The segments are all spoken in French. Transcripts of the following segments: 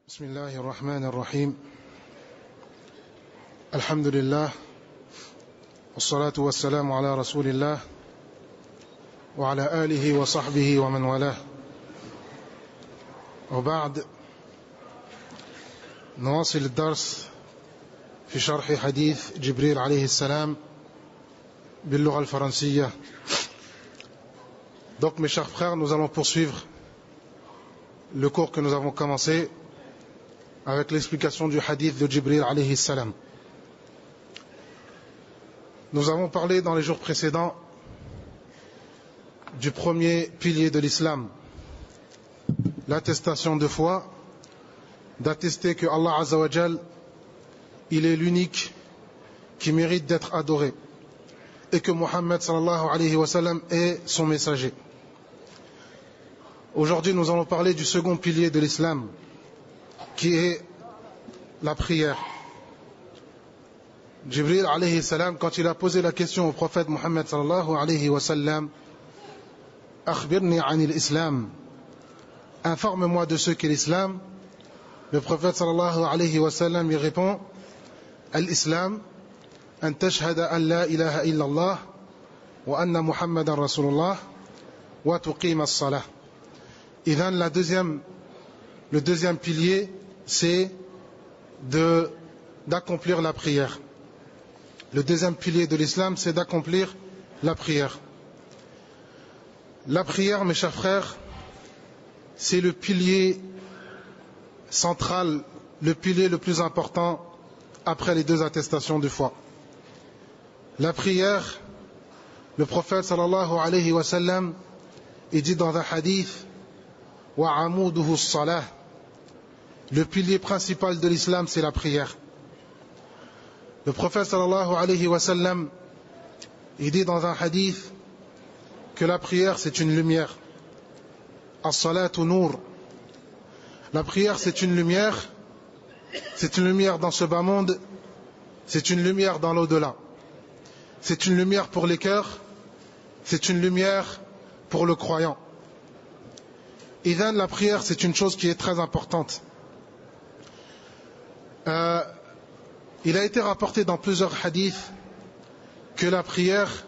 بسم الله الرحمن الرحيم الحمد لله والصلاة والسلام على رسول الله وعلى آله وصحبه ومن والاه وبعد نواصل الدرس في شرح حديث جبريل عليه السلام باللغة الفرنسية. Donc mes chers frères, nous allons poursuivre le cours que nous avons commencé avec l'explication du hadith de Jibril alayhi salam. Nous avons parlé dans les jours précédents du premier pilier de l'islam, l'attestation de foi, d'attester que Allah Azza wa Jal, il est l'unique qui mérite d'être adoré et que Muhammad sallallahu alayhi wa sallam est son messager. Aujourd'hui, nous allons parler du second pilier de l'islam, qui est la prière. Jibril alayhi salam, quand il a posé la question au prophète Muhammad sallallahu alayhi wa sallam, Akhbirni anil islam, informe-moi de ce qu'est l'islam, le prophète sallallahu alayhi wa sallam lui répond, Al-Islam, an tashhada an la ilaha illallah, wa anna Muhammadan Rasulullah, wa tuqima as-salah. Idhan, le deuxième pilier, c'est d'accomplir la prière. Le deuxième pilier de l'islam, c'est d'accomplir la prière. La prière, mes chers frères, c'est le pilier central, le pilier le plus important après les deux attestations de foi. La prière, le prophète sallallahu alayhi wa sallam, il dit dans un hadith, wa amuduhu as-salah. Le pilier principal de l'islam, c'est la prière. Le prophète sallallahu alayhi wa sallam, il dit dans un hadith que la prière, c'est une lumière. As-salatu nur. La prière, c'est une lumière. C'est une lumière dans ce bas monde. C'est une lumière dans l'au-delà. C'est une lumière pour les cœurs. C'est une lumière pour le croyant. Idhan, la prière, c'est une chose qui est très importante. Il a été rapporté dans plusieurs hadiths que la prière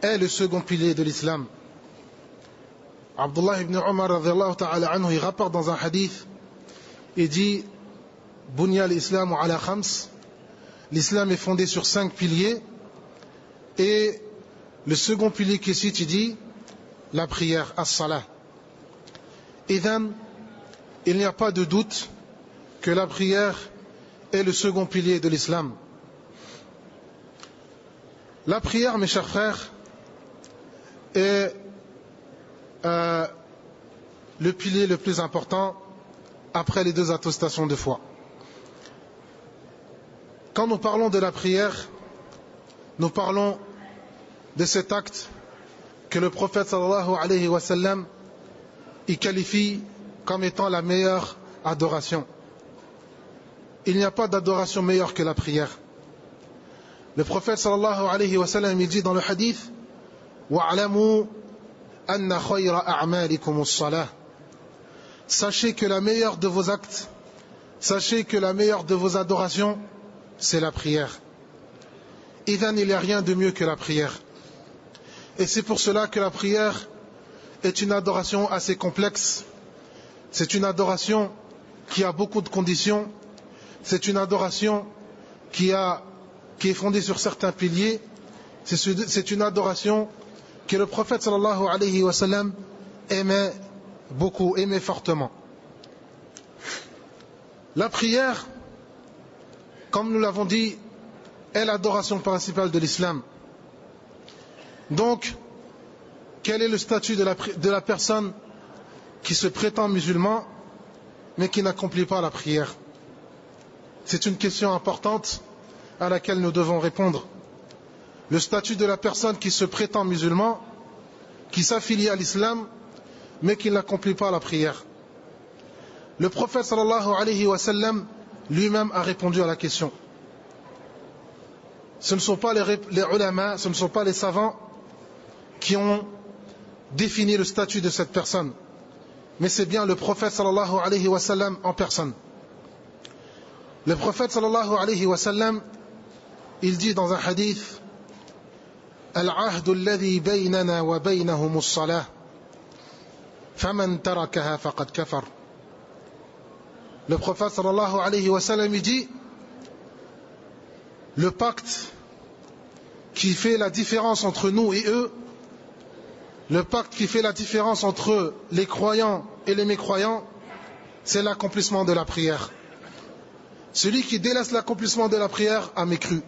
est le second pilier de l'islam. Abdullah ibn Umar radhiyallahu ta'ala anhu, il rapporte dans un hadith, il dit Bunya al-Islam ala khams, l'islam est fondé sur 5 piliers, et le second pilier qui cite, il dit la prière, as-salah. Idhan, il n'y a pas de doute que la prière est le second pilier de l'islam. La prière, mes chers frères, est le pilier le plus important après les deux attestations de foi. Quand nous parlons de la prière, nous parlons de cet acte que le prophète sallallahu alayhi wa sallam il qualifie comme étant la meilleure adoration. Il n'y a pas d'adoration meilleure que la prière. Le prophète sallallahu alayhi wa sallam il dit dans le hadith wa'lamu anna khayra a'malikum as-salah. Sachez que la meilleure de vos actes, sachez que la meilleure de vos adorations, c'est la prière. Idhan, il n'y a rien de mieux que la prière. Et c'est pour cela que la prière est une adoration assez complexe. C'est une adoration qui a beaucoup de conditions. C'est une adoration qui est fondée sur certains piliers. C'est une adoration que le prophète sallallahu alayhi wa sallam aimait beaucoup, aimait fortement. La prière, comme nous l'avons dit, est l'adoration principale de l'islam. Donc, quel est le statut de la personne qui se prétend musulman mais qui n'accomplit pas la prière? C'est une question importante à laquelle nous devons répondre. Le statut de la personne qui se prétend musulman, qui s'affilie à l'islam mais qui n'accomplit pas la prière. Le prophète sallallahu alayhi wa sallam lui-même a répondu à la question. Ce ne sont pas les ulama, ce ne sont pas les savants qui ont définir le statut de cette personne, mais c'est bien le prophète sallallahu alayhi wa sallam en personne. Le prophète sallallahu alayhi wa sallam, il dit dans un hadith: Al-ahdu alladhi baynana wa baynahum as-salah, faman tarakaha faqad kafar. Le prophète sallallahu alayhi wa sallam, il dit: le pacte qui fait la différence entre nous et eux, le pacte qui fait la différence entre les croyants et les mécroyants, c'est l'accomplissement de la prière. Celui qui délaisse l'accomplissement de la prière a mécru.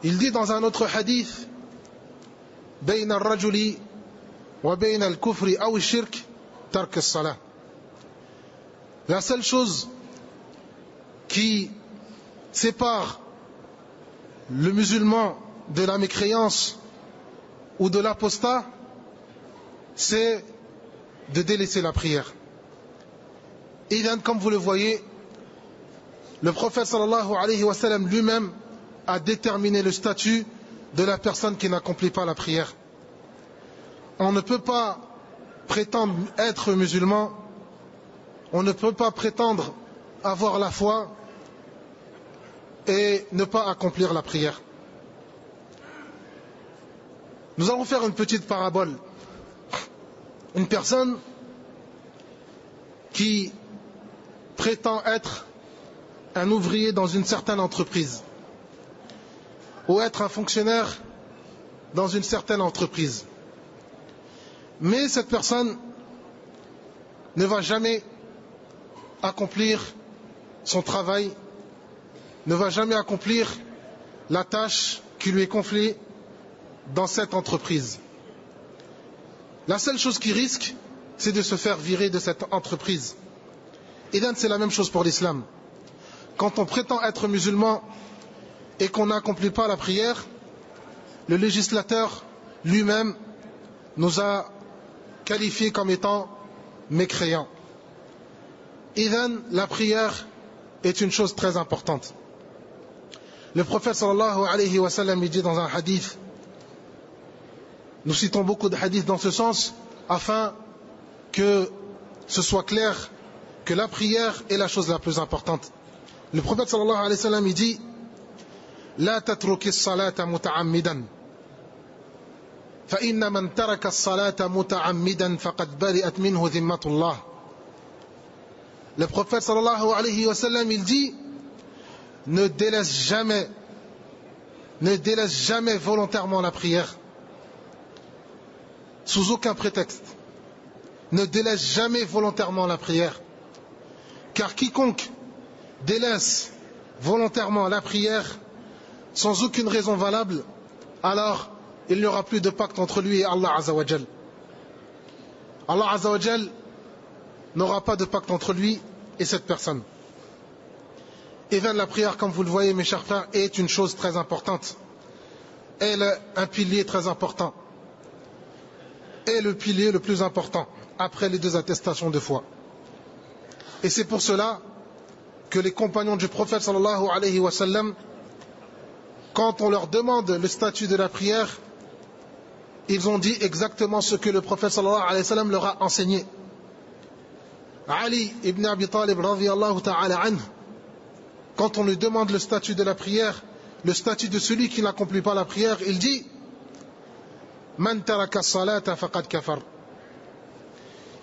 Il dit dans un autre hadith: Bayna al-rajuli wa bayna al-kufri aw al-shirk tark as-salah. La seule chose qui sépare le musulman de la mécréance ou de l'apostat, c'est de délaisser la prière. Et comme vous le voyez, le prophète sallallahu alayhi wa sallam lui-même a déterminé le statut de la personne qui n'accomplit pas la prière. On ne peut pas prétendre être musulman, on ne peut pas prétendre avoir la foi et ne pas accomplir la prière. Nous allons faire une petite parabole. Une personne qui prétend être un ouvrier dans une certaine entreprise ou être un fonctionnaire dans une certaine entreprise. Mais cette personne ne va jamais accomplir son travail, ne va jamais accomplir la tâche qui lui est confiée dans cette entreprise. La seule chose qu'il risque, c'est de se faire virer de cette entreprise. Et c'est la même chose pour l'islam. Quand on prétend être musulman et qu'on n'accomplit pas la prière, le législateur lui-même nous a qualifiés comme étant mécréants. La prière est une chose très importante. Le prophète sallallahu alayhi wa sallam dit dans un hadith, nous citons beaucoup de hadiths dans ce sens, afin que ce soit clair que la prière est la chose la plus importante. Le prophète sallallahu alayhi wa sallam dit: La tatruki as-salata muta'ammidan, fa inna man taraka as-salata muta'ammidan faqad bari'at minhu dhimmatullah. Le prophète sallallahu alayhi wa sallam, il dit: ne délaisse jamais volontairement la prière, sous aucun prétexte. Ne délaisse jamais volontairement la prière, car quiconque délaisse volontairement la prière sans aucune raison valable, alors il n'y aura plus de pacte entre lui et Allah Azza wa Jal. Allah Azza wa Jal n'aura pas de pacte entre lui et cette personne. Et bien la prière, comme vous le voyez mes chers frères, est une chose très importante. Elle est un pilier très important. Et le pilier le plus important après les deux attestations de foi. Et c'est pour cela que les compagnons du prophète sallallahu alayhi wa sallam, quand on leur demande le statut de la prière, ils ont dit exactement ce que le prophète sallallahu alayhi wa sallam leur a enseigné. Ali ibn Abi Talib radiyallahu ta'ala anhu, quand on lui demande le statut de la prière, le statut de celui qui n'accomplit pas la prière, il dit: Man taraka as-salata faqad kafar.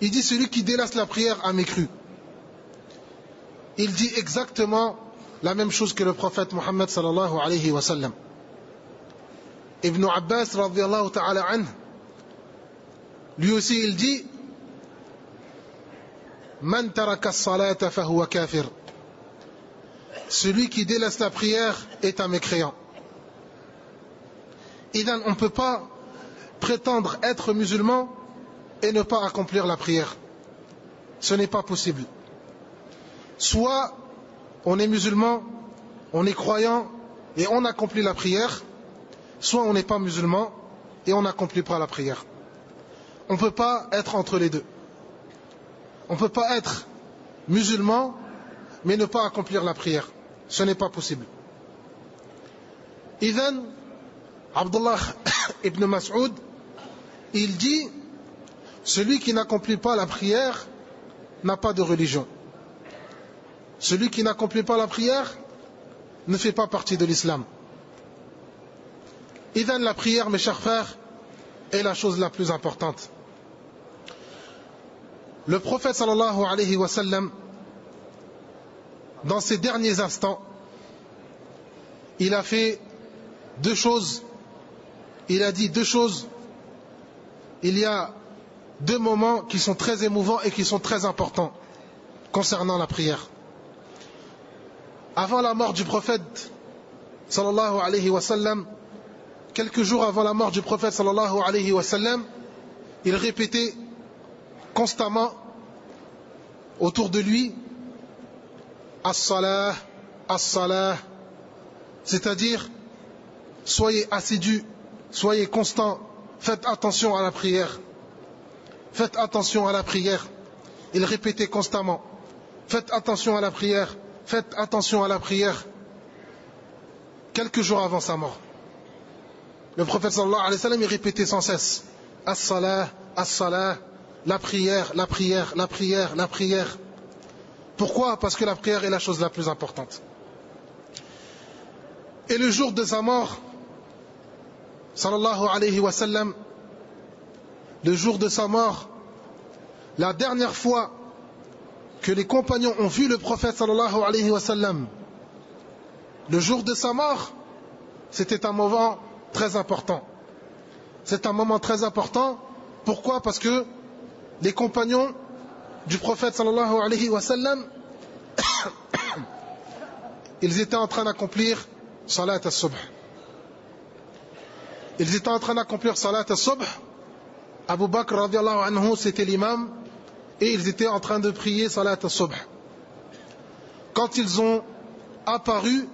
Il dit: celui qui délaisse la prière a mécru. Il dit exactement la même chose que le prophète Muhammad sallallahu alayhi wa sallam. Ibn Abbas radiyallahu ta'ala anhu, lui aussi il dit: Man taraka as-salata fahuwa kafir. Celui qui délaisse la prière est un mécréant. On ne peut pas prétendre être musulman et ne pas accomplir la prière. Ce n'est pas possible. Soit on est musulman, on est croyant et on accomplit la prière, soit on n'est pas musulman et on n'accomplit pas la prière. On ne peut pas être entre les deux. On ne peut pas être musulman mais ne pas accomplir la prière. Ce n'est pas possible. Idhan, Abdullah ibn Mas'ud, il dit: celui qui n'accomplit pas la prière n'a pas de religion. Celui qui n'accomplit pas la prière ne fait pas partie de l'islam. Idhan, la prière, mes chers frères, est la chose la plus importante. Le prophète sallallahu alayhi wa sallam, dans ses derniers instants, il a fait deux choses. Il a dit deux choses. Il y a deux moments qui sont très émouvants et qui sont très importants concernant la prière. Avant la mort du prophète sallallahu alayhi wa sallam, quelques jours avant la mort du prophète sallallahu alayhi wa sallam, il répétait constamment autour de lui as-salah, as-salah, c'est-à-dire soyez assidus, soyez constants, faites attention à la prière. Faites attention à la prière. Il répétait constamment, faites attention à la prière, faites attention à la prière. Quelques jours avant sa mort, le prophète sallallahu alayhi wa sallam, il répétait sans cesse as-salah, as-salah, la prière, la prière, la prière, la prière. Pourquoi? Parce que la prière est la chose la plus importante. Et le jour de sa mort, sallallahu alayhi wa sallam, le jour de sa mort, la dernière fois que les compagnons ont vu le prophète sallallahu alayhi wa sallam, le jour de sa mort, c'était un moment très important. C'est un moment très important. Pourquoi? Parce que les compagnons du prophète sallallahu alayhi wa sallam, ils étaient en train d'accomplir salat as-subh. Ils étaient en train d'accomplir salat as-subh. Abu Bakr radiallahu anhu, c'était l'imam, et ils étaient en train de prier salat as-subh. Quand ils ont apparu,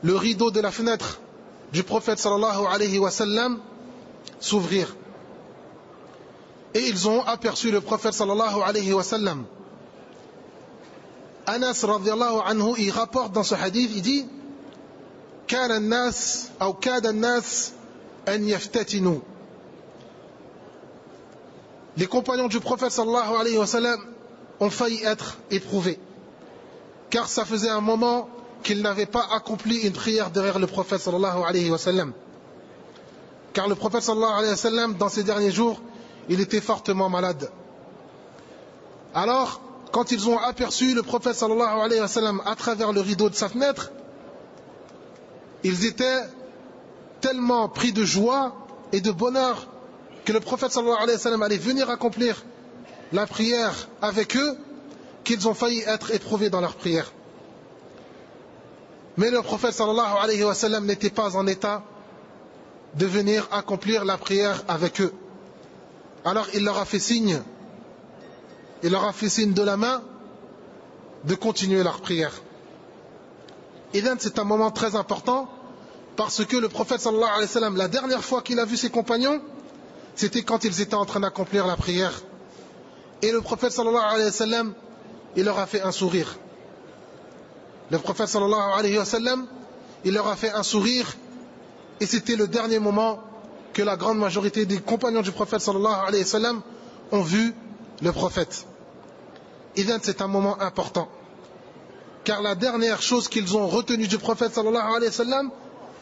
le rideau de la fenêtre du prophète sallallahu alayhi wa sallam s'ouvrir. Et ils ont aperçu le prophète sallallahu alayhi wa sallam. Anas radiallahu anhu, il rapporte dans ce hadith, il dit كان الناس أو كاد الناس أن يفتتنوا. Les compagnons du prophète sallallahu alayhi wa sallam ont failli être éprouvés, car ça faisait un moment qu'ils n'avaient pas accompli une prière derrière le prophète sallallahu alayhi wa sallam. Car le prophète sallallahu alayhi wa sallam, dans ces derniers jours, il était fortement malade. Alors, quand ils ont aperçu le prophète sallallahu alayhi wa sallam à travers le rideau de sa fenêtre, ils étaient tellement pris de joie et de bonheur que le prophète sallallahu alayhi wa sallam allait venir accomplir la prière avec eux, qu'ils ont failli être éprouvés dans leur prière. Mais le prophète sallallahu alayhi wa sallam n'était pas en état de venir accomplir la prière avec eux. Alors il leur a fait signe, de la main de continuer leur prière. Et là, c'est un moment très important, parce que le prophète sallallahu alayhi wa sallam, la dernière fois qu'il a vu ses compagnons, c'était quand ils étaient en train d'accomplir la prière. Et le prophète sallallahu alayhi wa sallam, il leur a fait un sourire. Le prophète sallallahu alayhi wa sallam, il leur a fait un sourire, et c'était le dernier moment que la grande majorité des compagnons du prophète sallallahu alayhi wa sallam ont vu le prophète. Et bien, c'est un moment important, car la dernière chose qu'ils ont retenue du prophète sallallahu alayhi wa sallam,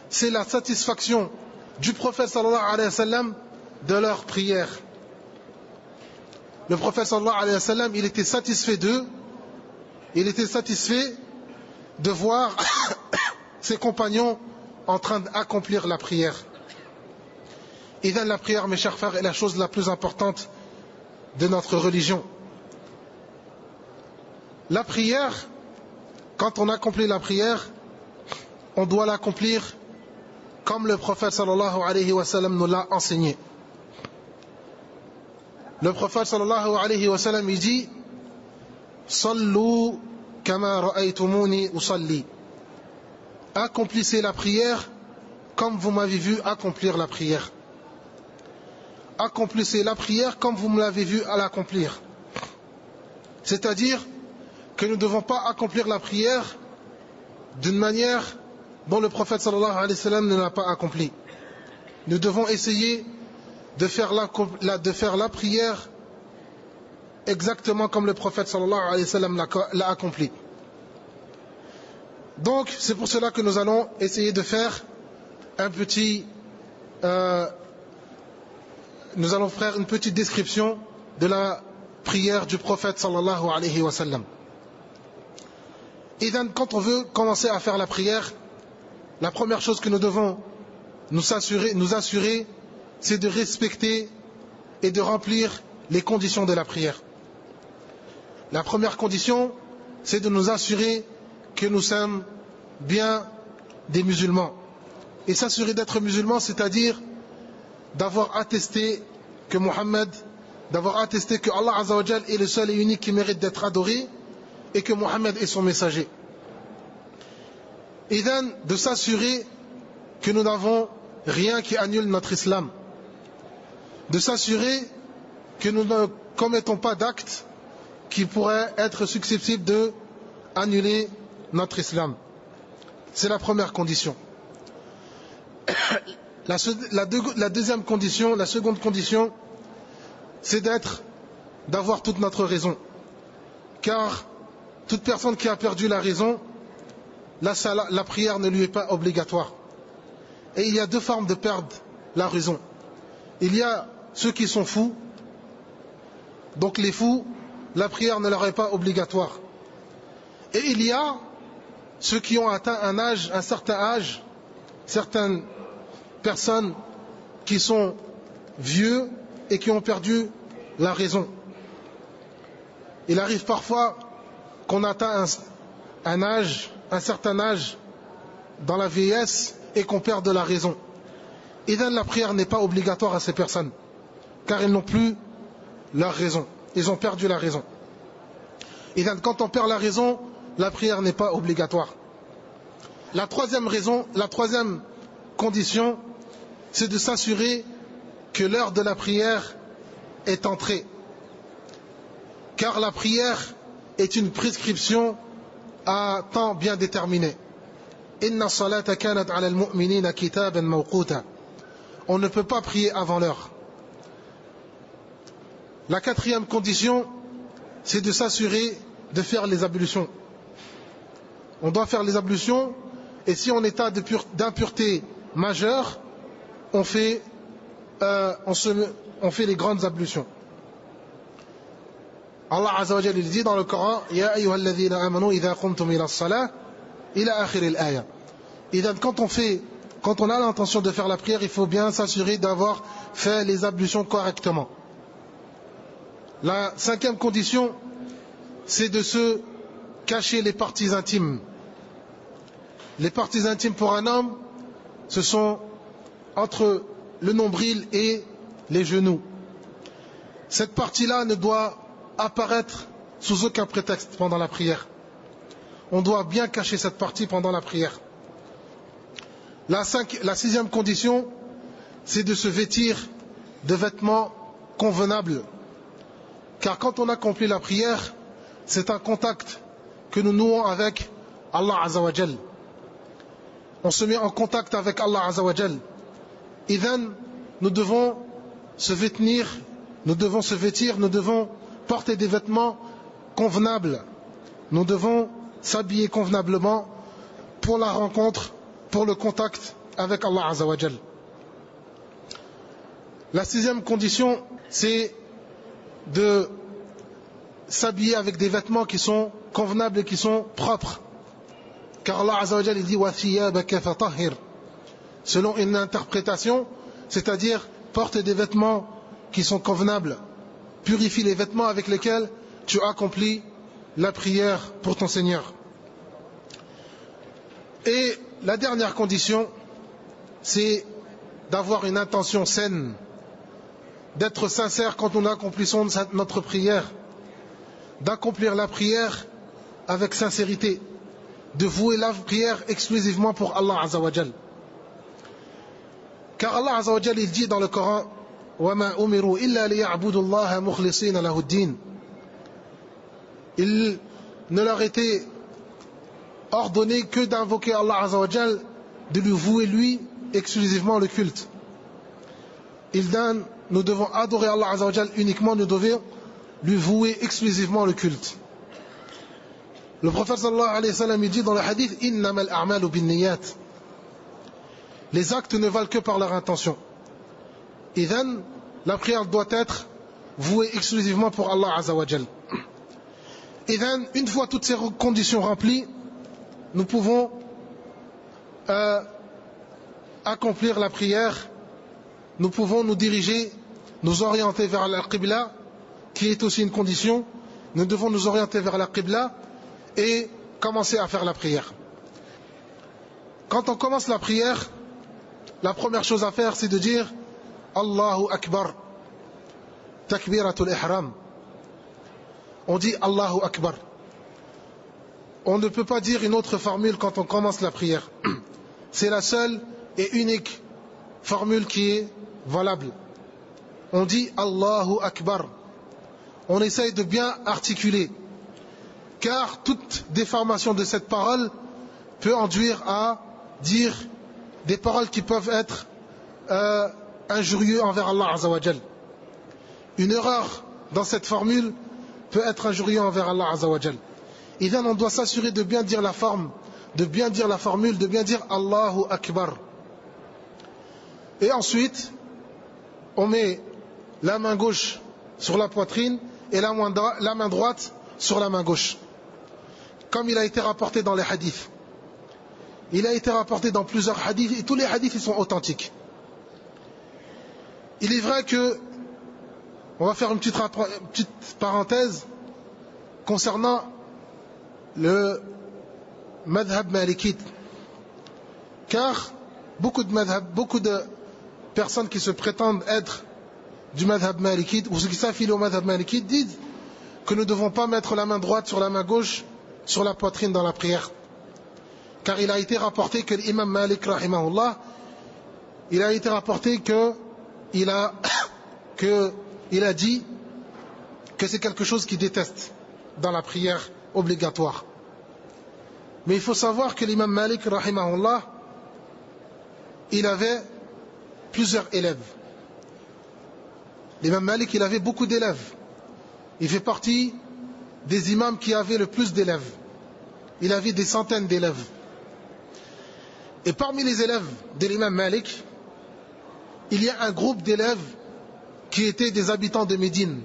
c'est la satisfaction du prophète sallallahu alayhi wa sallam de leur prière. Le prophète sallallahu alayhi wa sallam, il était satisfait d'eux, il était satisfait de voir ses compagnons en train d'accomplir la prière. Et bien, la prière, mes chers frères, est la chose la plus importante de notre religion. La prière, quand on accomplit la prière, on doit l'accomplir comme le prophète sallallahu alayhi wa sallam nous l'a enseigné. Le prophète sallallahu alayhi wa sallam, il dit Sallu kama ra'aytumuni usalli. Accomplissez la prière comme vous m'avez vu accomplir la prière. Accomplissez la prière comme vous me l'avez vu à l'accomplir. C'est-à-dire que nous ne devons pas accomplir la prière d'une manière dont le prophète sallallahu alayhi wa sallam ne l'a pas accompli. Nous devons essayer de faire la prière exactement comme le prophète sallallahu alayhi wa sallam l'a accompli. Donc c'est pour cela que nous allons essayer de faire nous allons faire une petite description de la prière du prophète sallallahu alayhi wa sallam. Et quand on veut commencer à faire la prière, la première chose que nous devons nous assurer, c'est de respecter et de remplir les conditions de la prière. La première condition, c'est de nous assurer que nous sommes bien des musulmans. Et s'assurer d'être musulman, c'est-à-dire d'avoir attesté que Mohammed, d'avoir attesté que Allah Azza wa Jal est le seul et unique qui mérite d'être adoré et que Mohammed est son messager. Et de s'assurer que nous n'avons rien qui annule notre islam. De s'assurer que nous ne commettons pas d'actes qui pourraient être susceptibles de annuler notre islam. C'est la première condition. La deuxième condition, la seconde condition, c'est d'avoir toute notre raison. Car toute personne qui a perdu la raison, la prière ne lui est pas obligatoire. Et il y a deux formes de perdre la raison. Il y a ceux qui sont fous. Donc les fous, la prière ne leur est pas obligatoire. Et il y a ceux qui ont atteint un certain âge, certaines personnes qui sont vieux et qui ont perdu la raison. Il arrive parfois qu'on atteint un certain âge dans la vieillesse et qu'on perde la raison. Et donc la prière n'est pas obligatoire à ces personnes, car ils n'ont plus leur raison. Ils ont perdu la raison. Et donc quand on perd la raison, la prière n'est pas obligatoire. La troisième condition, c'est de s'assurer que l'heure de la prière est entrée. Car la prière est une prescription à temps bien déterminé. Inna salata kanat ala al-mu'minina kitaban mawquta. On ne peut pas prier avant l'heure. La quatrième condition, c'est de s'assurer de faire les ablutions. On doit faire les ablutions, et si on est en état d'impureté majeure, on fait les grandes ablutions. Allah Azza wa Jalla dit dans le Coran, Ya ayyuhalladhina amanu idha qumtum ila as-salah ila akhir al-aya. Et donc quand on a l'intention de faire la prière, il faut bien s'assurer d'avoir fait les ablutions correctement. La cinquième condition, c'est de se cacher les parties intimes. Les parties intimes pour un homme, ce sont entre le nombril et les genoux. Cette partie-là ne doit apparaître sous aucun prétexte pendant la prière. On doit bien cacher cette partie pendant la prière. La sixième condition, c'est de se vêtir de vêtements convenables. Car quand on accomplit la prière, c'est un contact que nous nouons avec Allah Azza wa Jal. On se met en contact avec Allah Azza wa Jal. Et nous devons se vêtir, nous devons porter des vêtements convenables. Nous devons s'habiller convenablement pour la rencontre, pour le contact avec Allah Azza wa Jal. La sixième condition, c'est de s'habiller avec des vêtements qui sont convenables et qui sont propres. Car Allah Azza wa Jal dit wa thiyabaka fatahhir. Selon une interprétation, c'est-à-dire porte des vêtements qui sont convenables, purifie les vêtements avec lesquels tu accomplis la prière pour ton Seigneur. Et la dernière condition, c'est d'avoir une intention saine, d'être sincère quand nous accomplissons notre prière, d'accomplir la prière avec sincérité, de vouer la prière exclusivement pour Allah Azza wa Jal. Car Allah Azza wa Jal, il dit dans le Coran, وَمَا أُمِرُوا إِلَّا لِيَعْبُدُوا اللَّهَ مُخْلِصِينَ لَهُ الدِّينَ. Il ne leur était ordonné que d'invoquer Allah Azza wa Jal, de lui vouer lui exclusivement le culte. Nous devons adorer Allah Azza wa Jal uniquement, nous devons lui vouer exclusivement le culte. Le prophète sallallahu alayhi wa sallam, il dit dans le hadith, innamal a'malu binniyat. Les actes ne valent que par leur intention. Idhan, la prière doit être vouée exclusivement pour Allah azza wa jal. Idhan, une fois toutes ces conditions remplies, nous pouvons accomplir la prière, nous pouvons nous diriger, nous orienter vers la Qibla, qui est aussi une condition. Nous devons nous orienter vers la Qibla et commencer à faire la prière. Quand on commence la prière, la première chose à faire, c'est de dire Allahu Akbar, Takbiratul Ihram. On dit Allahu Akbar. On ne peut pas dire une autre formule quand on commence la prière. C'est la seule et unique formule qui est valable. On dit Allahu Akbar. On essaye de bien articuler, car toute déformation de cette parole peut conduire à dire des paroles qui peuvent être injurieuses envers Allah azza wa jal. Une erreur dans cette formule peut être injurieuse envers Allah azza wa jal. Et bien on doit s'assurer de bien dire la forme, de bien dire la formule, de bien dire Allahu Akbar. Et ensuite, on met la main gauche sur la poitrine et la main droite sur la main gauche. Comme il a été rapporté dans les hadiths. Il a été rapporté dans plusieurs hadiths et tous les hadiths ils sont authentiques. Il est vrai que, on va faire une petite parenthèse concernant le madhab malikite. Car beaucoup de personnes qui se prétendent être du madhab malikite ou ceux qui s'affilient au madhab malikite disent que nous ne devons pas mettre la main droite sur la main gauche sur la poitrine dans la prière. Car il a été rapporté que l'imam Malik rahimahullah, il a été rapporté qu'il a dit que c'est quelque chose qu'il déteste dans la prière obligatoire. Mais il faut savoir que l'imam Malik rahimahullah, il avait plusieurs élèves. L'imam Malik, il avait beaucoup d'élèves. Il fait partie des imams qui avaient le plus d'élèves. Il avait des centaines d'élèves. Et parmi les élèves de l'imam Malik, il y a un groupe d'élèves qui étaient des habitants de Médine.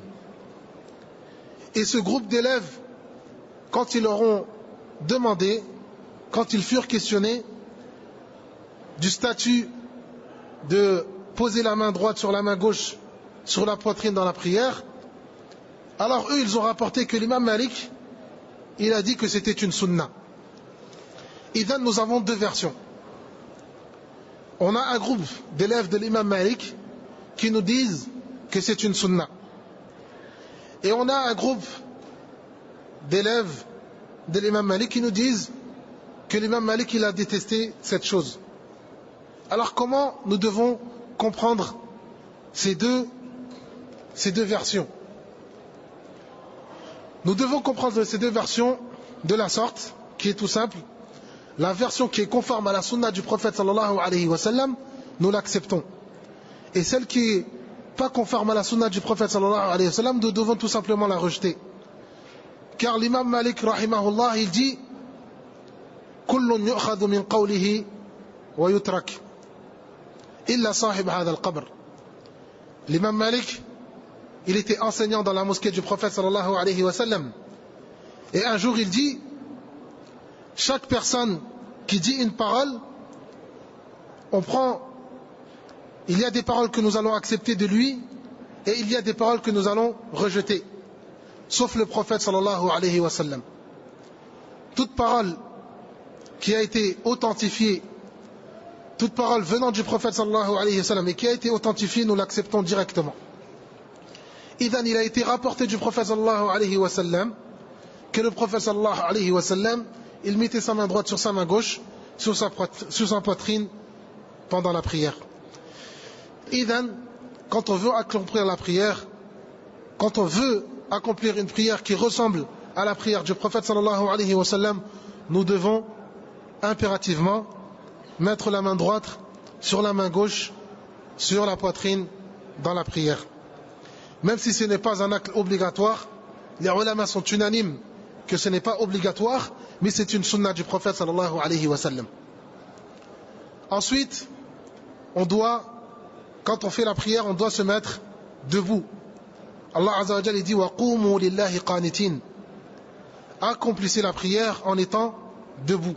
Et ce groupe d'élèves, quand ils leur ont demandé, quand ils furent questionnés du statut de poser la main droite sur la main gauche sur la poitrine dans la prière, alors eux ils ont rapporté que l'imam Malik, il a dit que c'était une sunna. Et là nous avons deux versions. On a un groupe d'élèves de l'imam Malik qui nous disent que c'est une sunna. Et on a un groupe d'élèves de l'imam Malik qui nous disent que l'imam Malik il a détesté cette chose. Alors comment nous devons comprendre ces deux versions? Nous devons comprendre ces deux versions de la sorte, qui est tout simple. La version qui est conforme à la sunna du prophète sallallahu alayhi wa sallam, nous l'acceptons. Et celle qui est pas conforme à la sunna du prophète sallallahu alayhi wa sallam, nous devons tout simplement la rejeter. Car l'imam Malik rahimahullah, il dit Kullun yu'khadhu min qawlihi wa yutrak illa sahib hadha al-qabr. L'imam Malik, il était enseignant dans la mosquée du prophète sallallahu alayhi wa sallam. Et un jour il dit chaque personne qui dit une parole, il y a des paroles que nous allons accepter de lui et il y a des paroles que nous allons rejeter. Sauf le prophète sallallahu alayhi wa sallam. Toute parole qui a été authentifiée, toute parole venant du prophète sallallahu alayhi wa sallam et qui a été authentifiée, nous l'acceptons directement. Idhan, il a été rapporté du prophète sallallahu alayhi wa sallam que le prophète sallallahu alayhi wa sallam, il mettait sa main droite sur sa main gauche, sur sa poitrine pendant la prière. Idhan, quand on veut accomplir la prière, quand on veut accomplir une prière qui ressemble à la prière du prophète sallallahu alayhi wa sallam, nous devons impérativement mettre la main droite sur la main gauche, sur la poitrine dans la prière. même si ce n'est pas un acte obligatoire, les ulama sont unanimes que ce n'est pas obligatoire, mais c'est une sunna du prophète sallallahu alayhi wa sallam. Ensuite, quand on fait la prière, on doit se mettre debout. Allah Azza wa Jalla dit wa qumu lillahi qanitin. Accomplissez la prière en étant debout.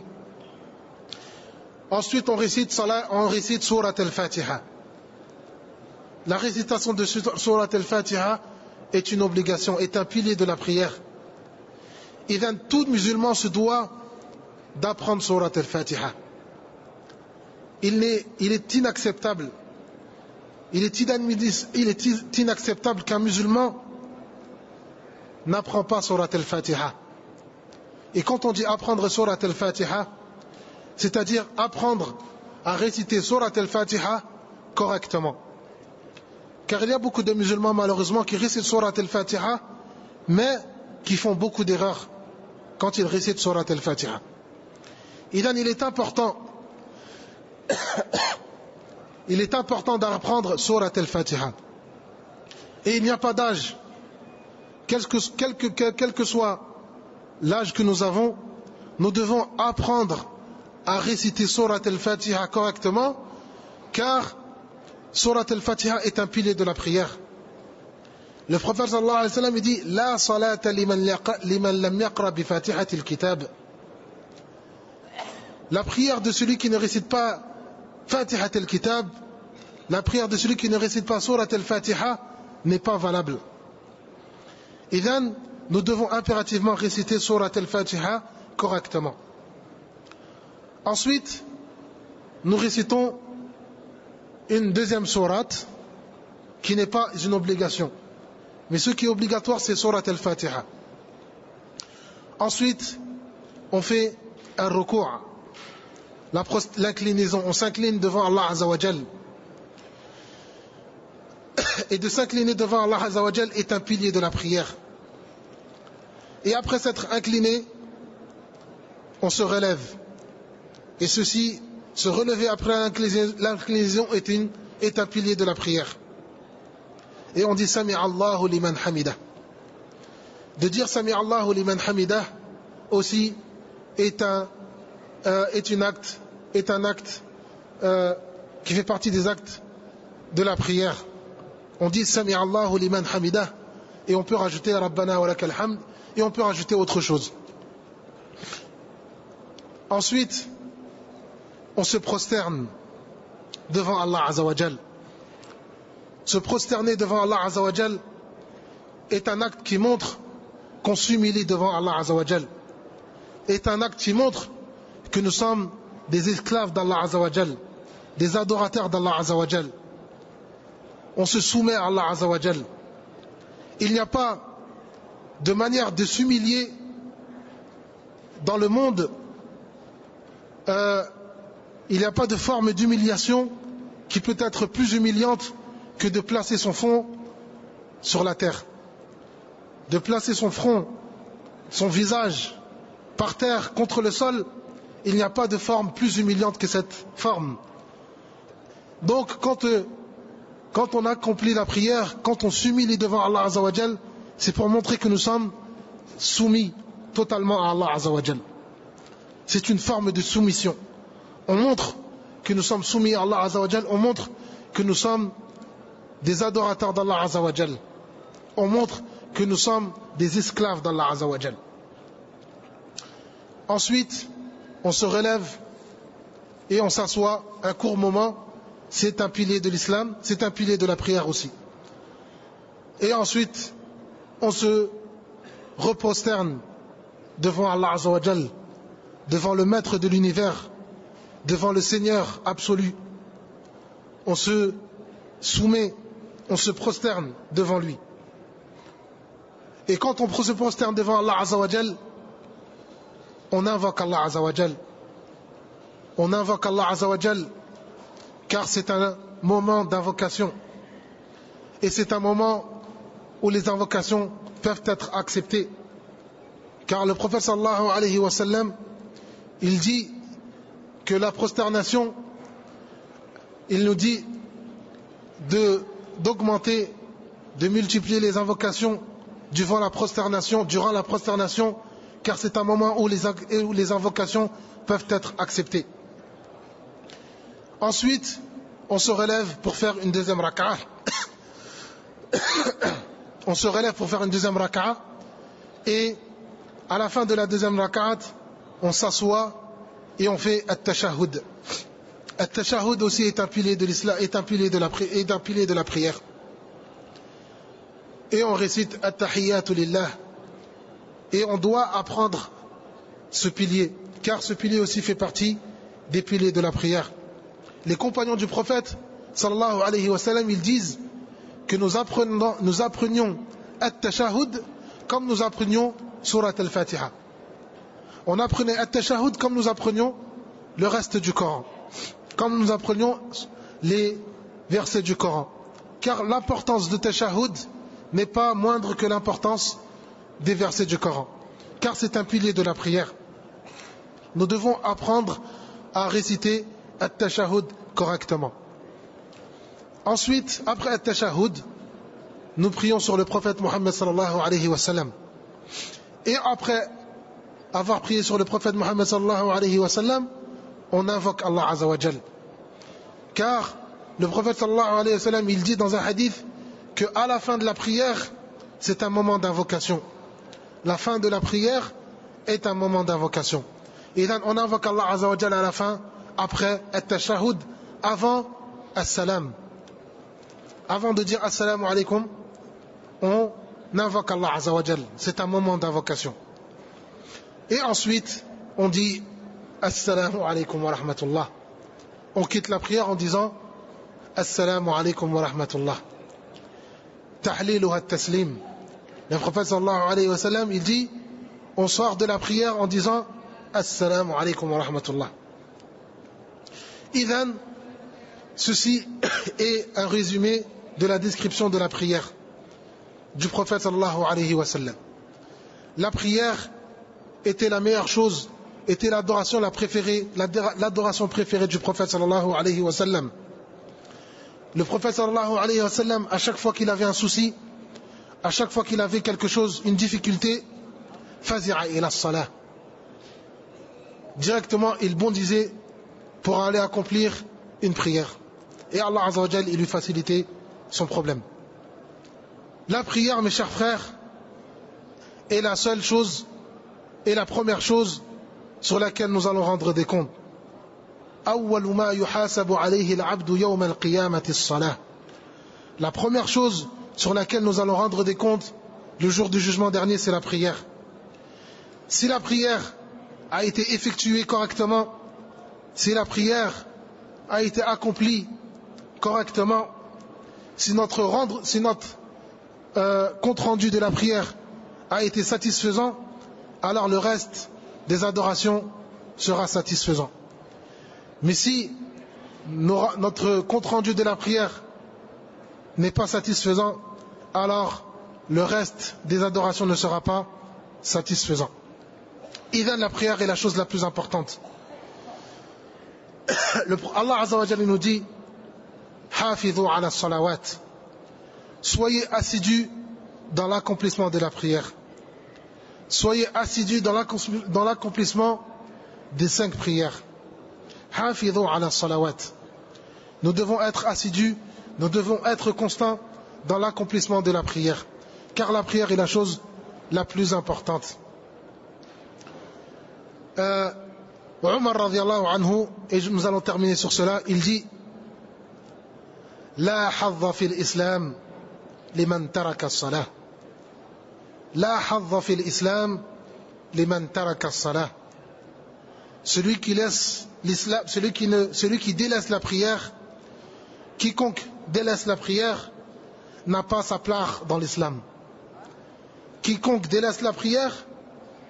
Ensuite, on récite Surat al-Fatiha. La récitation de Surat al-Fatiha est une obligation, est un pilier de la prière. Et bien, tout musulman se doit d'apprendre Surat al-Fatiha. Il est inacceptable. Il est inacceptable qu'un musulman n'apprend pas Surat al-Fatiha. Et quand on dit apprendre Surat al-Fatiha, c'est-à-dire apprendre à réciter Surat al-Fatiha correctement. Car il y a beaucoup de musulmans malheureusement qui récitent Surat al-Fatiha, mais qui font beaucoup d'erreurs quand ils récitent Surat al-Fatiha. Il est important d'apprendre Surat al-Fatiha. Et il n'y a pas d'âge. Quel que soit l'âge que nous avons, nous devons apprendre à réciter Surat al-Fatiha correctement, car Surat al-Fatiha est un pilier de la prière. Le prophète sallallahu alayhi wa sallam dit La salata liman lam yaqra bi fatihati al-kitab. La prière de celui qui ne récite pas Fatihat al-Kitab, la prière de celui qui ne récite pas Surat al-Fatiha n'est pas valable. Et then, nous devons impérativement réciter Surat al-Fatiha correctement. Ensuite, nous récitons une deuxième sourate qui n'est pas une obligation. Mais ce qui est obligatoire, c'est Surat al-Fatiha. Ensuite, on fait un ruku', l'inclinaison. On s'incline devant Allah Azza wa Jal. Et de s'incliner devant Allah Azza wa Jal est un pilier de la prière. Et après s'être incliné, on se relève. Et ceci, se relever après l'inclinaison est un pilier de la prière. Et on dit Sami Allahu liman hamidah. De dire Sami Allahu liman hamidah aussi est un acte qui fait partie des actes de la prière. On dit Sami Allahu liman hamidah et on peut rajouter Rabbana wa lakal hamd et on peut rajouter autre chose. Ensuite, on se prosterne devant Allah Azza wa Jal. Se prosterner devant Allah Azza wa Jal est un acte qui montre qu'on s'humilie devant Allah Azza wa Jal. Est un acte qui montre que nous sommes des esclaves d'Allah Azza wa Jal, des adorateurs d'Allah Azza wa Jal. On se soumet à Allah Azza wa Jal. Il n'y a pas de manière de s'humilier dans le monde. Il n'y a pas de forme d'humiliation qui peut être plus humiliante que de placer son front sur la terre. De placer son front, son visage par terre contre le sol. Il n'y a pas de forme plus humiliante que cette forme. Donc quand on accomplit la prière, quand on s'humilie devant Allah Azza wa Jal, c'est pour montrer que nous sommes soumis totalement à Allah Azza wa Jal. C'est une forme de soumission. On montre que nous sommes soumis à Allah Azza wa Jal, on montre que nous sommes des adorateurs d'Allah Azza wa Jal. On montre que nous sommes des esclaves d'Allah Azza wa Jal. Ensuite, on se relève et on s'assoit un court moment. C'est un pilier de l'islam, c'est un pilier de la prière aussi. Et ensuite, on se reprosterne devant Allah Azza wa Jal, devant le maître de l'univers, devant le Seigneur absolu. On se soumet, on se prosterne devant lui. Et quand on se prosterne devant Allah Azza wa Jal, on invoque Allah Azza wa Jal. On invoque Allah Azza wa Jal, car c'est un moment d'invocation. Et c'est un moment où les invocations peuvent être acceptées. Car le prophète sallallahu alayhi wa sallam, il dit que la prosternation, il nous dit d'augmenter de multiplier les invocations durant la prosternation, car c'est un moment où les invocations peuvent être acceptées. Ensuite, on se relève pour faire une deuxième raka'a. On se relève pour faire une deuxième raka'a et à la fin de la deuxième raka'at, on s'assoit et on fait at-tashahhud. At-tashahhud aussi est un pilier de l'islam, est un pilier de la prière. Et on récite at-tahiyyatu lillah. Et on doit apprendre ce pilier, car ce pilier aussi fait partie des piliers de la prière. Les compagnons du prophète, sallallahu alayhi wa sallam, ils disent que nous apprenions at-tashahhud comme nous apprenions surat al-Fatiha. On apprenait at-tashahhud comme nous apprenions le reste du Coran, comme nous apprenions les versets du Coran. Car l'importance de tashahhud n'est pas moindre que l'importance des versets du Coran, car c'est un pilier de la prière. Nous devons apprendre à réciter at-tashahhud correctement. Ensuite, après at-tashahhud, nous prions sur le prophète Mohammed sallallahu alayhi wa sallam. Et après avoir prié sur le prophète Mohammed sallallahu alayhi wa sallam, on invoque Allah azza wa jal. Car le prophète sallallahu alayhi wa sallam, il dit dans un hadith que à la fin de la prière, c'est un moment d'invocation. La fin de la prière est un moment d'invocation. Et donc on invoque Allah azza wa jal à la fin, après at-tashahhud, avant as-salam. Avant de dire assalamu alaykum, on invoque Allah azza wa jal. C'est un moment d'invocation. Et ensuite, on dit assalamu alaykum wa rahmatullah. On quitte la prière en disant assalamu alaykum wa rahmatullah. Tahliluha at-taslim. Le prophète sallallahu alayhi wa sallam, il dit on sort de la prière en disant assalamu alaykum wa rahmatullah. Idhan, ceci est un résumé de la description de la prière du prophète sallallahu alayhi wa sallam. La prière était la meilleure chose, était l'adoration l'adoration préférée du prophète sallallahu alayhi wa sallam. Le prophète sallallahu alayhi wa sallam, à chaque fois qu'il avait un souci, à chaque fois qu'il avait quelque chose, une difficulté, fazi'a ila salah. Directement, il bondissait pour aller accomplir une prière. Et Allah azza wa jal, il lui facilitait son problème. La prière, mes chers frères, est la seule chose et la première chose sur laquelle nous allons rendre des comptes. أول ما يحاسب عليه العبد يوم القيامة الصلاة. La première chose sur laquelle nous allons rendre des comptes le jour du jugement dernier, c'est la prière. Si la prière a été effectuée correctement, si la prière a été accomplie correctement, si notre compte rendu de la prière a été satisfaisant, alors le reste des adorations sera satisfaisant. Mais si notre compte rendu de la prière n'est pas satisfaisant, alors le reste des adorations ne sera pas satisfaisant. Idhan, la prière est la chose la plus importante. Allah Azza wa Jalla nous dit Hafidhu ala salawat. Soyez assidus dans l'accomplissement de la prière. Soyez assidus dans l'accomplissement des 5 prières. Hafidhu ala salawat. Nous devons être assidus, nous devons être constants dans l'accomplissement de la prière, car la prière est la chose la plus importante. Omar radiyallahu anhu, et nous allons terminer sur cela, il dit La hadda fil islam liman taraka as-salah. La hadda fil islam liman taraka as-salah. Celui qui laisse l'islam, celui qui délaisse la prière, quiconque délaisse la prière n'a pas sa part dans l'islam. Quiconque délaisse la prière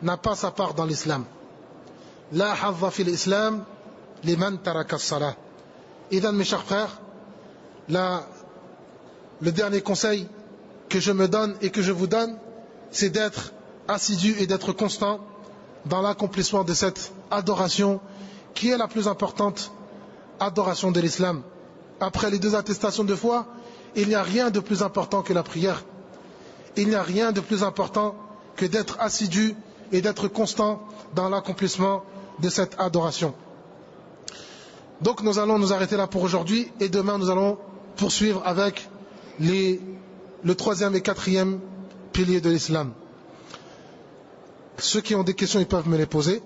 n'a pas sa part dans l'islam. La hadda fil islam liman taraka as-salah. Idhan, mes chers frères, le dernier conseil que je me donne et que je vous donne, c'est d'être assidu et d'être constant dans l'accomplissement de cette adoration qui est la plus importante adoration de l'islam. Après les 2 attestations de foi il n'y a rien de plus important que la prière. Il n'y a rien de plus important que d'être assidu et d'être constant dans l'accomplissement de cette adoration. Donc nous allons nous arrêter là pour aujourd'hui et demain nous allons poursuivre avec le troisième et quatrième pilier de l'islam. Ceux qui ont des questions, ils peuvent me les poser.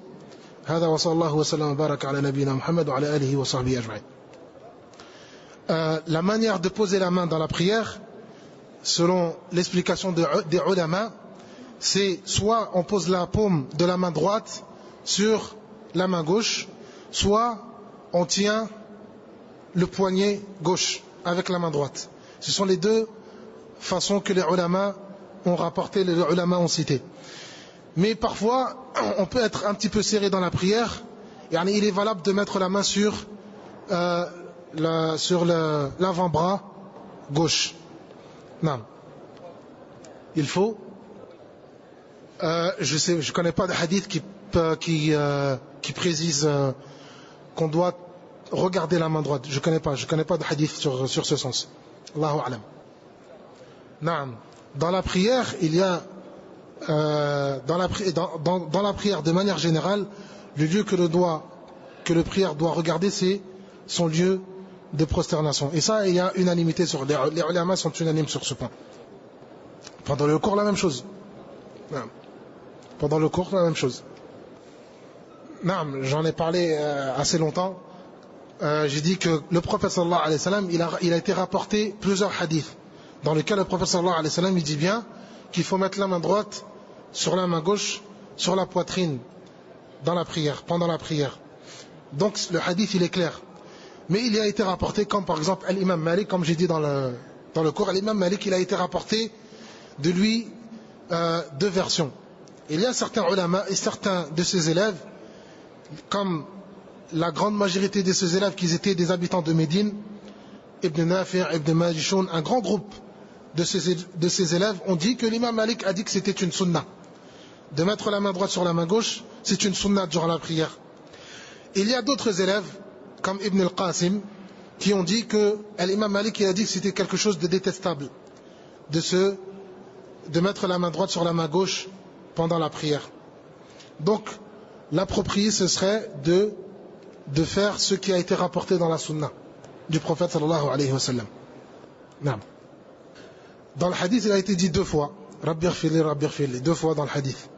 هذا وصلى الله وسلم وبارك على نبينا محمد وعلى آله وصحبه أجمعين. La manière de poser la main dans la prière, selon l'explication des ulama, c'est soit on pose la paume de la main droite sur la main gauche, soit on tient le poignet gauche avec la main droite. Ce sont les deux façons que les ulama ont rapporté, les ulama ont cité. Mais parfois, on peut être un petit peu serré dans la prière. Et il est valable de mettre la main sur l'avant-bras gauche. Non. Il faut. Je connais pas de hadith qui précise qu'on doit regarder la main droite. Je connais pas de hadith sur ce sens. Allahu a'lam. Non. Dans la prière, il y a dans la prière de manière générale, le lieu que le prière doit regarder, c'est son lieu de prosternation. Et ça, il y a unanimité sur les ulama sont unanimes sur ce point. Pendant le cours, la même chose. Pendant le cours, la même chose. J'en ai parlé assez longtemps. J'ai dit que le prophète sallallahu alayhi wa sallam, il a été rapporté plusieurs hadiths dans lesquels le prophète sallallahu alayhi wa sallam, il dit bien qu'il faut mettre la main droite sur la main gauche, sur la poitrine, dans la prière, pendant la prière. Donc le hadith, il est clair. Mais il y a été rapporté, comme par exemple l'imam Malik, comme j'ai dit dans le cours, l'imam Malik, il a été rapporté de lui deux versions. Il y a certains ulama et certains de ses élèves, comme la grande majorité de ses élèves qui étaient des habitants de Médine, Ibn Nafi', Ibn Majishun, un grand groupe de ses élèves ont dit que l'imam Malik a dit que c'était une sunna. De mettre la main droite sur la main gauche, c'est une sunna durant la prière. Il y a d'autres élèves, comme Ibn al-Qasim, qui ont dit que l'imam Malik a dit que c'était quelque chose de détestable, de mettre la main droite sur la main gauche pendant la prière. Donc, l'approprié, ce serait de faire ce qui a été rapporté dans la sunna du prophète sallallahu alayhi wa sallam. Dans le hadith, il a été dit deux fois. Rabbi ighfirli, Rabbi ighfirli. Deux fois dans le hadith.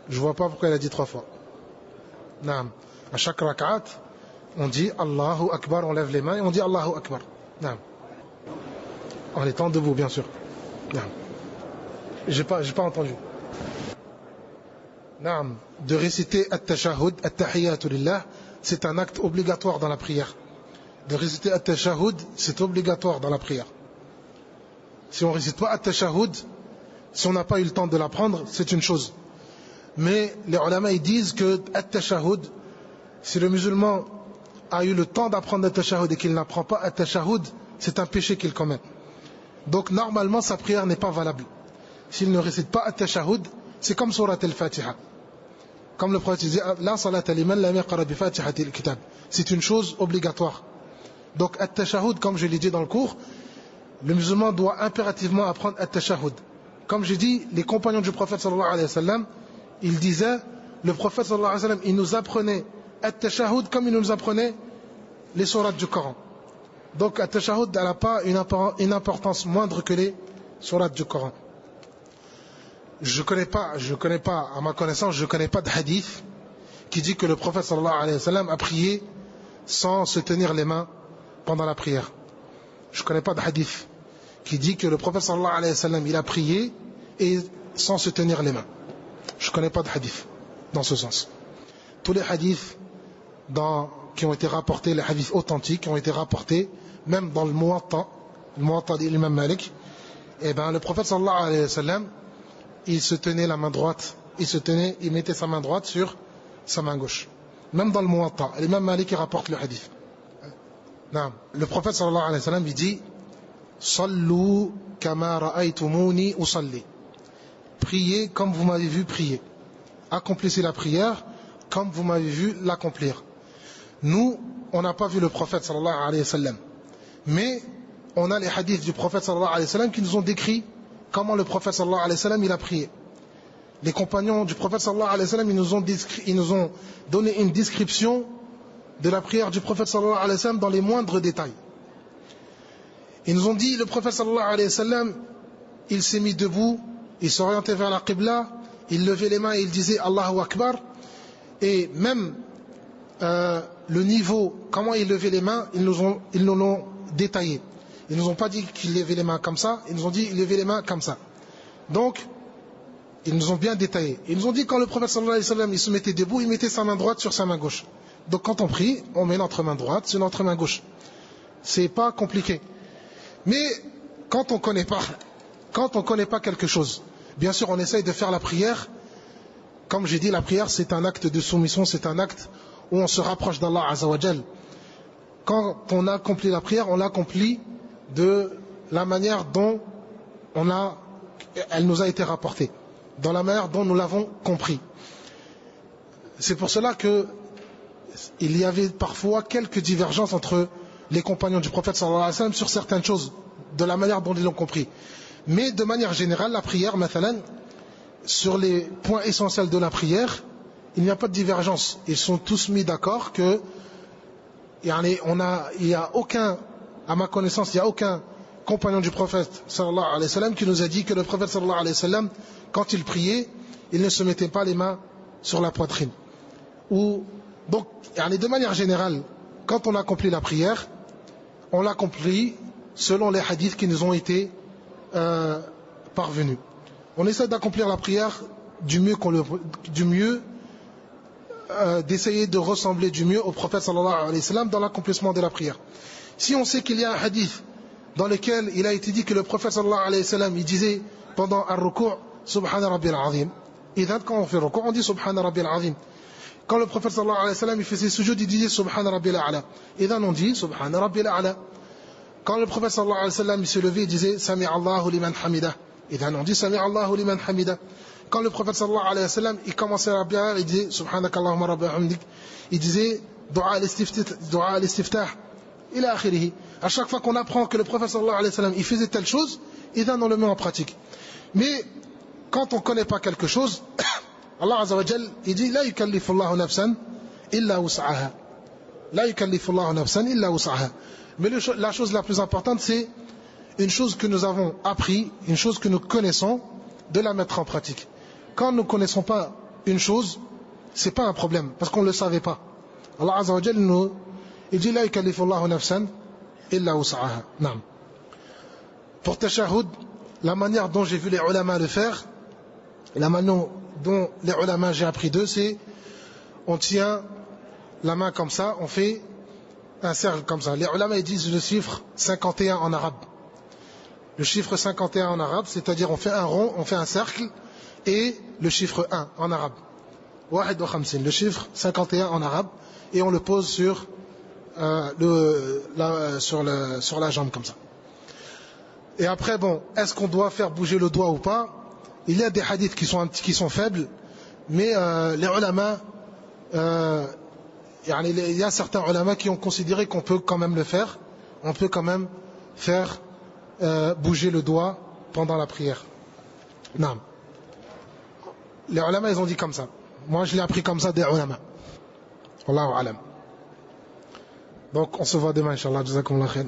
Je ne vois pas pourquoi il a dit trois fois. Naam. À chaque rak'at, on dit Allahu Akbar, on lève les mains et on dit Allahu Akbar. Naam. En étant debout, bien sûr. Naam. J'ai pas entendu. Naam. De réciter At-Tashahhud, At-Tahiyyatu Lillah, c'est un acte obligatoire dans la prière. De réciter At-Tashahhud, c'est obligatoire dans la prière. Si on ne récite pas At-Tashahhud, si on n'a pas eu le temps de l'apprendre, c'est une chose. Mais les ulama ils disent que At-Tashahhud, si le musulman a eu le temps d'apprendre At-Tashahhud et qu'il n'apprend pas At-Tashahhud, c'est un péché qu'il commet. Donc normalement sa prière n'est pas valable. S'il ne récite pas At-Tashahhud, c'est comme Surat al-Fatiha. Comme le prophète dit, La salata liman lam yaqra bi fatihati al-kitab. C'est une chose obligatoire. Donc At-Tashahhud, comme je l'ai dit dans le cours, le musulman doit impérativement apprendre At-Tashahhud. Comme j'ai dit, les compagnons du prophète sallallahu alayhi wa sallam, ils disaient, le prophète sallallahu alayhi wa sallam, il nous apprenait At-Tashahhud comme il nous apprenait les sourates du Coran. Donc At-Tashahhud, elle n'a pas une importance moindre que les sourates du Coran. Je connais pas, à ma connaissance, je connais pas de hadith qui dit que le prophète sallallahu alayhi wa sallam a prié sans se tenir les mains pendant la prière. Je connais pas de hadith qui dit que le prophète sallallahu alayhi wa sallam il a prié et sans se tenir les mains. Je connais pas de hadith dans ce sens. Tous les hadiths qui ont été rapportés, les hadiths authentiques qui ont été rapportés, même dans le Muwatta de l'imam Malik, et ben le prophète sallallahu alayhi wa sallam il se tenait la main droite, il mettait sa main droite sur sa main gauche. Même dans le Muwatta, l'imam Malik il rapporte le hadith. Non. Le prophète sallallahu alayhi wa sallam il dit Sallu kama ra'aytumuni usalli. Priez comme vous m'avez vu prier. Accomplissez la prière comme vous m'avez vu l'accomplir. Nous, on n'a pas vu le prophète sallallahu alayhi wa sallam. Mais on a les hadiths du prophète sallallahu alayhi wa sallam qui nous ont décrit comment le prophète sallallahu alayhi wa sallam il a prié. Les compagnons du prophète sallallahu alayhi wa sallam ils nous ont donné une description de la prière du prophète sallallahu alayhi wa sallam dans les moindres détails. Ils nous ont dit, le prophète sallallahu alayhi wa sallam, il s'est mis debout, il s'orientait vers la Qibla, il levait les mains et il disait Allahu Akbar. Et même le niveau, comment il levait les mains, ils nous l'ont détaillé. Ils nous ont pas dit qu'il levait les mains comme ça, ils nous ont dit qu'il levait les mains comme ça. Donc, ils nous ont bien détaillé. Ils nous ont dit quand le prophète sallallahu alayhi wa sallam il se mettait debout, il mettait sa main droite sur sa main gauche. Donc quand on prie, on met notre main droite sur notre main gauche. C'est pas compliqué. Mais quand on connaît pas quelque chose, bien sûr on essaye de faire la prière. Comme j'ai dit, la prière c'est un acte de soumission, c'est un acte où on se rapproche d'Allah Azza wa Jal. Quand on accomplit la prière, on l'accomplit de la manière dont elle nous a été rapportée, dans la manière dont nous l'avons compris. C'est pour cela que il y avait parfois quelques divergences entre les compagnons du prophète sallallahu alayhi wa sallam sur certaines choses, de la manière dont ils l'ont compris. Mais de manière générale, la prière, mathalan, sur les points essentiels de la prière, il n'y a pas de divergence. Ils sont tous mis d'accord que il y a aucun, à ma connaissance, il n'y a aucun compagnon du prophète sallallahu alayhi wa sallam qui nous a dit que le prophète sallallahu alayhi wa sallam, quand il priait, il ne se mettait pas les mains sur la poitrine. Donc, de manière générale, quand on accomplit la prière, on l'accomplit selon les hadiths qui nous ont été parvenus. On essaie d'accomplir la prière d'essayer de ressembler du mieux au prophète sallallahu alayhi wa sallam dans l'accomplissement de la prière. Si on sait qu'il y a un hadith dans lequel il a été dit que le prophète sallallahu alayhi wa sallam il disait pendant ar-ruku' subhana rabbil azim, et quand on fait ruku' on dit subhana rabbil azim. Quand le prophète sallallahu alayhi wa sallam il faisait sujoud, il disait subhana rabbil a'la, et on dit subhana rabbil a'la. Quand le prophète sallallahu alayhi wa sallam il se levait, il disait sami Allahu liman hamida, et on dit sami Allahu liman hamida. Quand le prophète sallallahu alayhi wa sallam il commençait à prier, il disait subhanakallahumma rabbil hamdik, il disait dua al-istiftah ila akhirih. À chaque fois qu'on apprend que le prophète sallallahu alayhi wa sallam il faisait telle chose, et on le met en pratique. Mais quand on ne connaît pas quelque chose, Allah Azza wa Jal il dit la yukallifu Allahu nafsan illa wus'aha. La yukallifu Allahu nafsan illa wus'aha. Mais la chose la plus importante, c'est une chose que nous avons appris, une chose que nous connaissons, de la mettre en pratique. Quand nous ne connaissons pas une chose, ce n'est pas un problème, parce qu'on ne le savait pas. Allah Azza wa Jal il dit la yukallifu Allahu nafsan illa wus'aha. Naam. Pour tashahhud, la manière dont j'ai vu les ulama le faire, la manière dont les ulama j'ai appris d'eux, c'est on tient la main comme ça, on fait un cercle comme ça. Les ulama ils disent le chiffre 51 en arabe. Le chiffre 51 en arabe, c'est-à-dire on fait un rond, on fait un cercle, et le chiffre 1 en arabe. Wahid wa khamsin, le chiffre 51 en arabe, et on le pose sur la jambe comme ça. Et après, bon, est-ce qu'on doit faire bouger le doigt ou pas? Il y a des hadiths qui sont faibles, mais les ulama, il y a certains ulama qui ont considéré qu'on peut quand même le faire. On peut quand même faire bouger le doigt pendant la prière. Non. Les ulama, ils ont dit comme ça. Moi, je l'ai appris comme ça des ulama. Wallahu alam. Donc, on se voit demain, Inch'Allah. Jazakumullah khair.